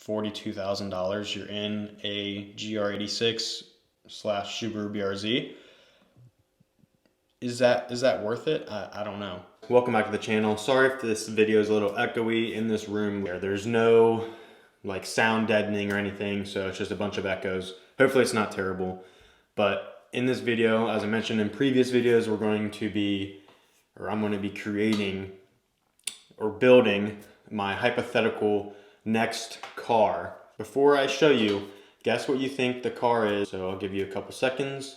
$42,000, you're in a GR86 slash Subaru BRZ. Is that worth it? I don't know. Welcome back to the channel. Sorry if this video is a little echoey in this room where there's no like sound deadening or anything, so it's just a bunch of echoes. Hopefully it's not terrible. But in this video, as I mentioned in previous videos, I'm going to be creating or building my hypothetical next car. Before I show you, guess what you think the car is. So I'll give you a couple seconds.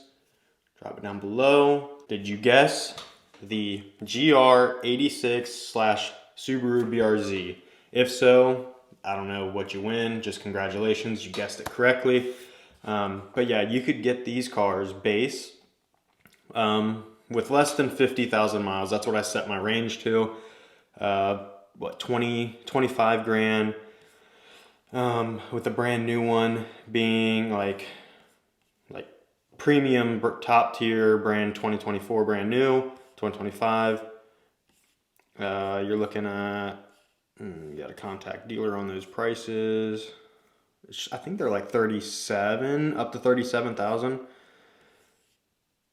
Drop it down below. Did you guess the GR86 slash Subaru BRZ? If so, I don't know what you win, just congratulations, you guessed it correctly. But yeah, you could get these cars base with less than 50,000 miles. That's what I set my range to. 25 grand. With a brand new one being like premium top tier brand 2024 brand new, 2025. You're looking at, you got to contact dealer on those prices. I think they're like 37, up to 37,000.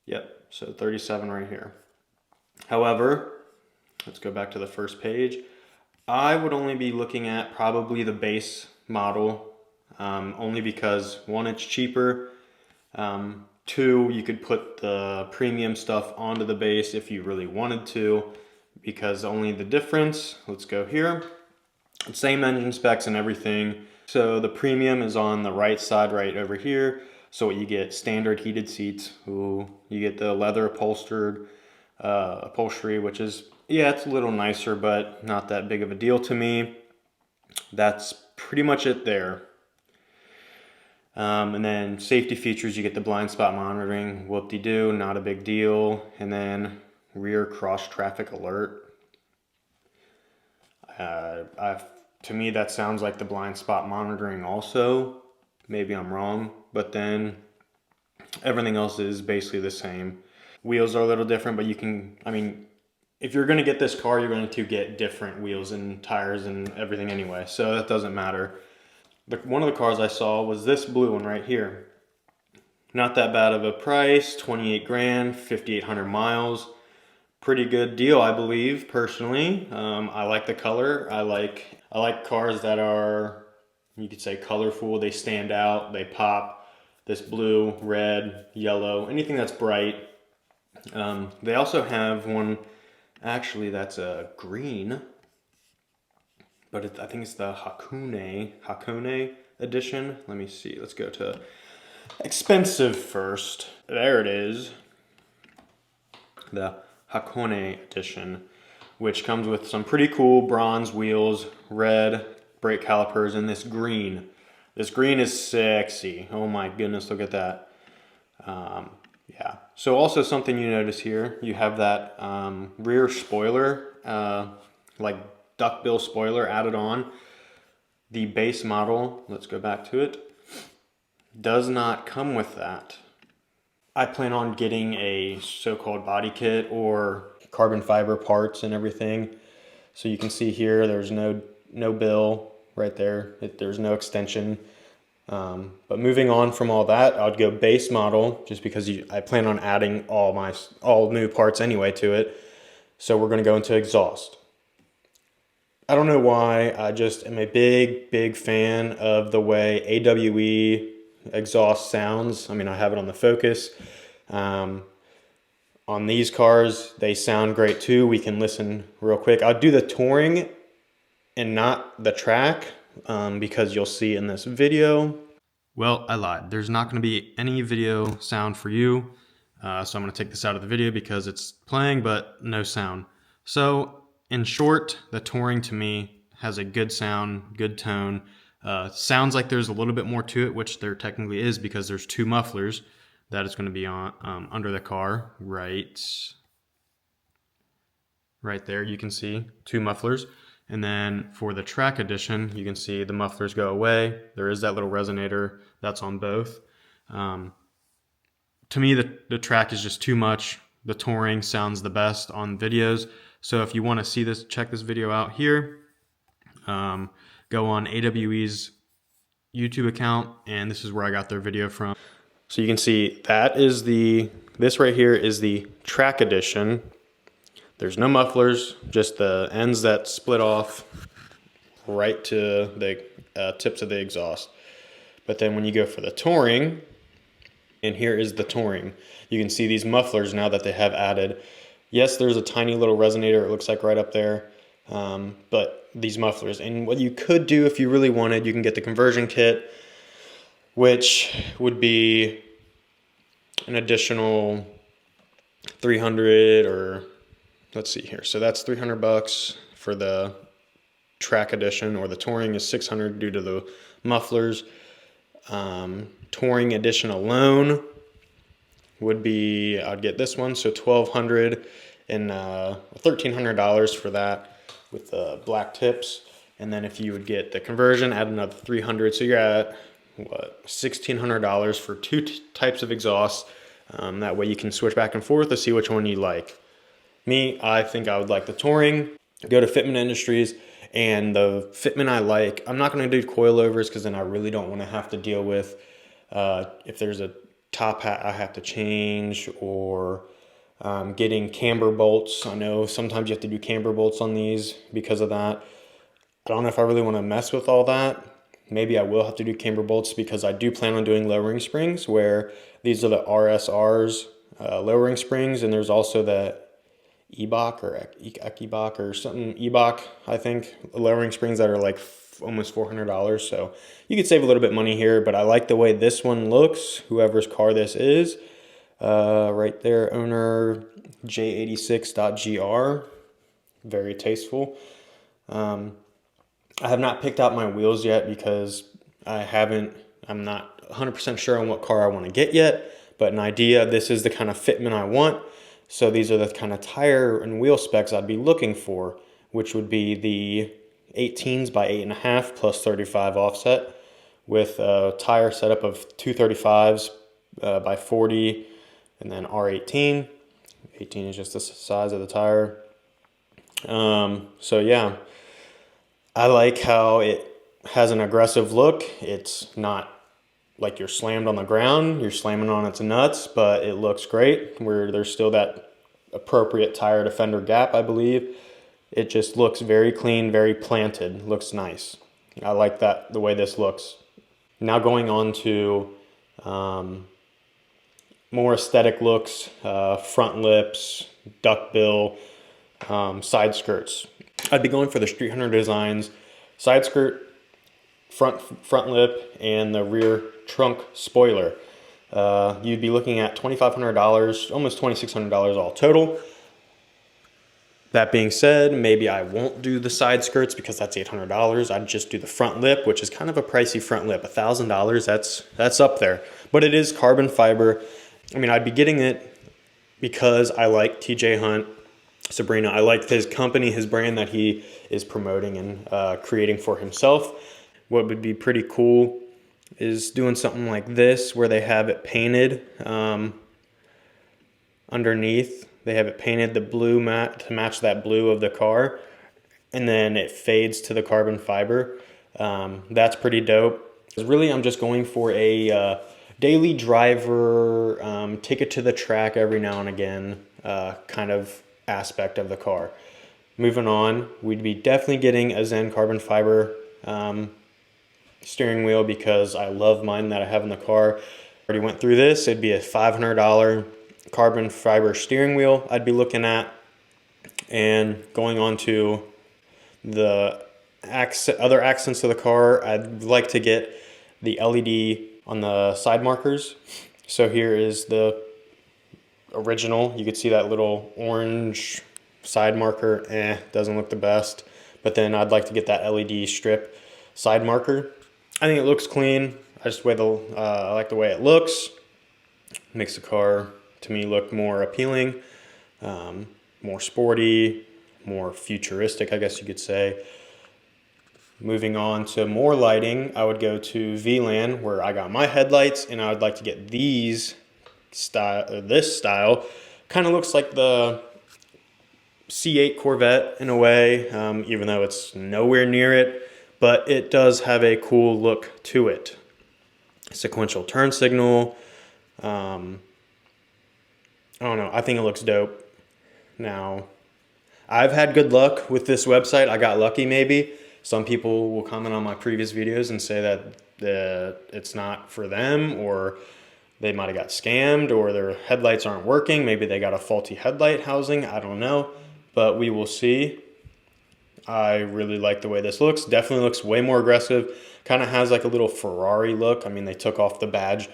Yep, so 37 right here. However, let's go back to the first page. I would only be looking at probably the base model, only because one, it's cheaper. Two, you could put the premium stuff onto the base if you really wanted to, because only the difference, let's go here, same engine specs and everything. So the premium is on the right side right over here. So what you get, standard heated seats. Ooh, you get the leather upholstered upholstery, which is, yeah, it's a little nicer, but not that big of a deal to me. That's pretty much it there. And then safety features, you get the blind spot monitoring, whoop-de-doo, not a big deal. And then rear cross traffic alert. To me, that sounds like the blind spot monitoring also. Maybe I'm wrong, but then everything else is basically the same. Wheels are a little different, but you can, I mean, if you're gonna get this car, you're going to get different wheels and tires and everything anyway, so that doesn't matter. One of the cars I saw was this blue one right here. Not that bad of a price, 28 grand, 5,800 miles. Pretty good deal, I believe, personally. I like the color. I like cars that are, you could say, colorful. They stand out, they pop. This blue, red, yellow, anything that's bright. They also have one, actually that's a green, but I think it's the Hakone edition. Let me see, let's go to expensive first. There it is, the Hakone edition, which comes with some pretty cool bronze wheels, red brake calipers, and this green. This green is sexy. Oh my goodness, look at that. Yeah. So also something you notice here, you have that rear spoiler, like duckbill spoiler added on. The base model, let's go back to it, does not come with that. I plan on getting a so-called body kit or carbon fiber parts and everything. So you can see here, there's no bill right there. There's no extension. But moving on from all that, I would go base model just because I plan on adding all new parts anyway to it. So we're going to go into exhaust. I don't know why, I just am a big fan of the way AWE exhaust sounds. I mean, I have it on the Focus. On these cars, they sound great too. We can listen real quick. I'll do the touring and not the track because you'll see in this video. Well, I lied. There's not going to be any video sound for you. So I'm going to take this out of the video because it's playing, but no sound. So in short, the touring to me has a good sound, good tone. Sounds like there's a little bit more to it, which there technically is because there's two mufflers that is going to be on under the car, right there. You can see two mufflers. And then for the track edition, you can see the mufflers go away. There is that little resonator that's on both. To me, the track is just too much. The touring sounds the best on videos. So if you want to see this, check this video out here. Go on AWE's YouTube account, and this is where I got their video from. So you can see that is this right here is the track edition. There's no mufflers, just the ends that split off right to the tips of the exhaust. But then when you go for the touring, and here is the touring, you can see these mufflers now that they have added. Yes, there's a tiny little resonator, it looks like right up there, but these mufflers. And what you could do if you really wanted, you can get the conversion kit, which would be an additional 300, or let's see here. So that's 300 bucks for the track edition, or the touring is 600 due to the mufflers. Touring edition alone would be, I'd get this one, so 1,200 and $1,300 for that with the black tips. And then if you would get the conversion, add another 300, so you're at what, $1,600 for two types of exhausts. That way you can switch back and forth to see which one you like. Me, I think I would like the touring. Go to Fitment Industries, and the fitment I like, I'm not going to do coilovers because then I really don't want to have to deal with if there's a top hat I have to change, or getting camber bolts. I know sometimes you have to do camber bolts on these because of that. I don't know if I really want to mess with all that. Maybe I will have to do camber bolts because I do plan on doing lowering springs, where these are the RSRs lowering springs, and there's also the Eibach or Ekibach or something, Eibach, I think, lowering springs that are like almost $400. So you could save a little bit money here, but I like the way this one looks, whoever's car this is. Right there, owner J86.gr, very tasteful. I have not picked out my wheels yet because I'm not 100% sure on what car I want to get yet, but an idea, this is the kind of fitment I want. So these are the kind of tire and wheel specs I'd be looking for, which would be the 18s by 8.5 plus 35 offset with a tire setup of 235s by 40, and then R18. 18 is just the size of the tire. So yeah, I like how it has an aggressive look. It's not like you're slammed on the ground, you're slamming on its nuts, but it looks great, where there's still that appropriate tire to fender gap, I believe. It just looks very clean, very planted, looks nice. I like that, the way this looks. Now going on to more aesthetic looks, front lips, duckbill, side skirts. I'd be going for the Street Hunter Designs side skirt, front lip, and the rear trunk spoiler. You'd be looking at $2,500, almost $2,600 all total. That being said, maybe I won't do the side skirts because that's $800. I'd just do the front lip, which is kind of a pricey front lip. $1,000, that's up there. But it is carbon fiber. I mean, I'd be getting it because I like TJ Hunt, Sabrina. I like his company, his brand that he is promoting and creating for himself. What would be pretty cool is doing something like this, where they have it painted underneath. They have it painted the blue matte to match that blue of the car, and then it fades to the carbon fiber. That's pretty dope. Really, I'm just going for a daily driver, take it to the track every now and again kind of aspect of the car. Moving on, we'd be definitely getting a Zen carbon fiber steering wheel because I love mine that I have in the car. Already went through this. It'd be a $500 carbon fiber steering wheel I'd be looking at. And going on to the other accents of the car, I'd like to get the LED on the side markers. So here is the original. You could see that little orange side marker, doesn't look the best. But then I'd like to get that LED strip side marker. I think it looks clean. I like the way it looks. Makes the car, to me, look more appealing, more sporty, more futuristic, I guess you could say. Moving on to more lighting, I would go to VLAN, where I got my headlights, and I would like to get this style. Kind of looks like the C8 Corvette in a way, even though it's nowhere near it. but it does have a cool look to it. Sequential turn signal. I don't know. I think it looks dope. Now, I've had good luck with this website. I got lucky maybe. Some people will comment on my previous videos and say that it's not for them, or they might have got scammed, or their headlights aren't working. Maybe they got a faulty headlight housing. I don't know, but we will see. I really like the way this looks. Definitely looks way more aggressive. Kind of has like a little Ferrari look. I mean, they took off the badge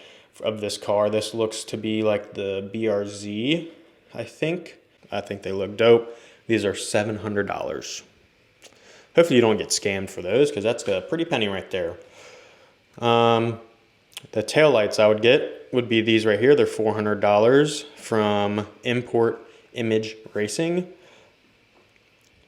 of this car. This looks to be like the BRZ, I think. I think they look dope. These are $700. Hopefully you don't get scammed for those, because that's a pretty penny right there. The taillights I would get would be these right here. They're $400 from Import Image Racing.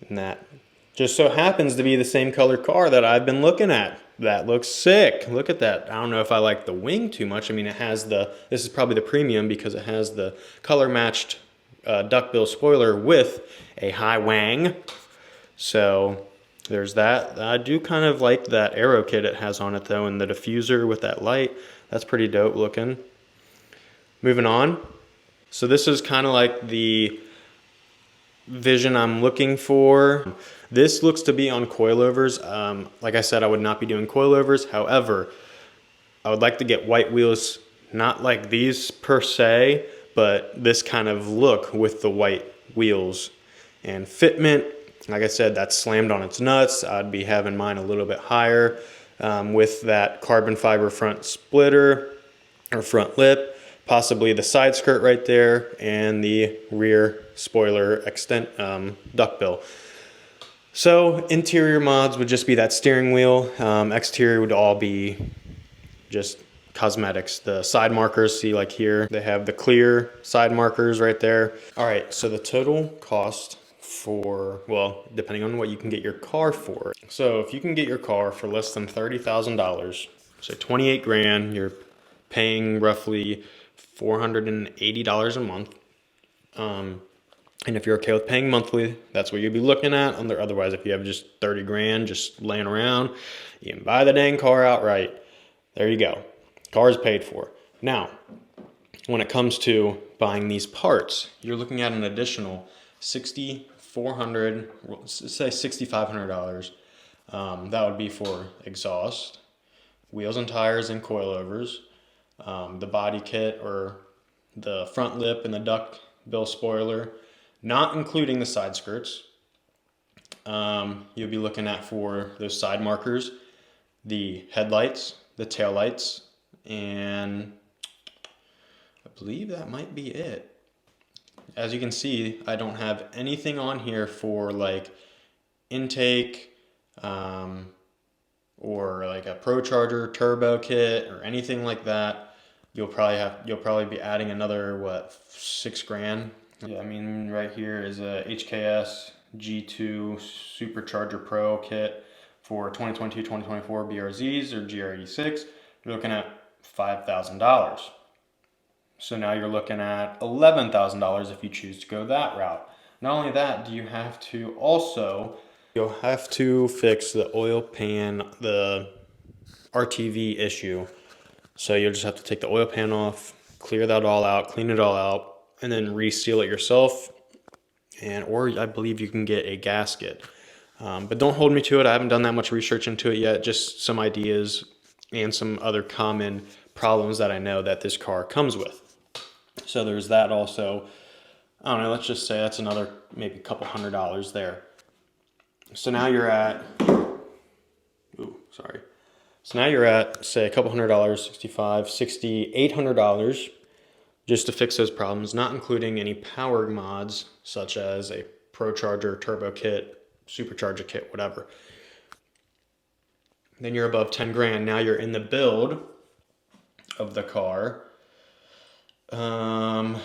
And that just so happens to be the same color car that I've been looking at. That looks sick. Look at that. I don't know if I like the wing too much. I mean, it has this is probably the premium because it has the color matched duckbill spoiler with a high wang. So there's that. I do kind of like that aero kit it has on it though, and the diffuser with that light. That's pretty dope looking. Moving on. So this is kind of like the vision I'm looking for. This looks to be on coilovers. Like I said, I would not be doing coilovers. However, I would like to get white wheels, not like these per se, but this kind of look with the white wheels. And fitment, like I said, that's slammed on its nuts. I'd be having mine a little bit higher with that carbon fiber front splitter or front lip, possibly the side skirt right there, and the rear spoiler duckbill. So interior mods would just be that steering wheel. Exterior would all be just cosmetics. The side markers, see like here, they have the clear side markers right there. All right, so the total cost for, well, depending on what you can get your car for. So if you can get your car for less than $30,000, so 28 grand, you're paying roughly $480 a month. And if you're okay with paying monthly, that's what you'll be looking at. Otherwise, if you have just 30 grand just laying around, you can buy the dang car outright. There you go. Car is paid for. Now, when it comes to buying these parts, you're looking at an additional $6,400, say $6,500. That would be for exhaust, wheels and tires and coilovers, the body kit or the front lip and the duckbill spoiler, not including the side skirts. You'll be looking at for those side markers, the headlights, the tail lights, and I believe that might be it. As you can see, I don't have anything on here for like intake or like a ProCharger turbo kit or anything like that. You'll probably be adding another what, $6 grand. Yeah, I mean right here is a HKS G2 Supercharger Pro kit for 2022-2024 BRZs or GR86. You're looking at $5,000. So now you're looking at $11,000 if you choose to go that route. Not only that, do you have to also, you'll have to fix the oil pan, the RTV issue. So you'll just have to take the oil pan off, clear that all out, clean it all out, and then reseal it yourself. Or I believe you can get a gasket. But don't hold me to it. I haven't done that much research into it yet. Just some ideas and some other common problems that I know that this car comes with. So there's that also. I don't know, let's just say that's another maybe a couple $100 there. So now you're at, So now you're at, say, a couple $100, $65, $60, $800 just to fix those problems, not including any power mods such as a ProCharger, turbo kit, supercharger kit, whatever. Then you're above 10 grand. Now you're in the build of the car.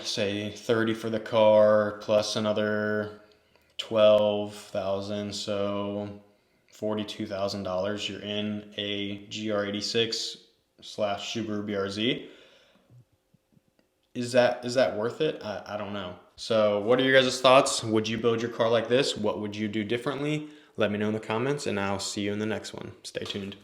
Say 30 for the car plus another 12,000, so $42,000. You're in a GR86 / Subaru BRZ. Is that worth it? I don't know. So what are your guys' thoughts? Would you build your car like this? What would you do differently? Let me know in the comments, and I'll see you in the next one. Stay tuned.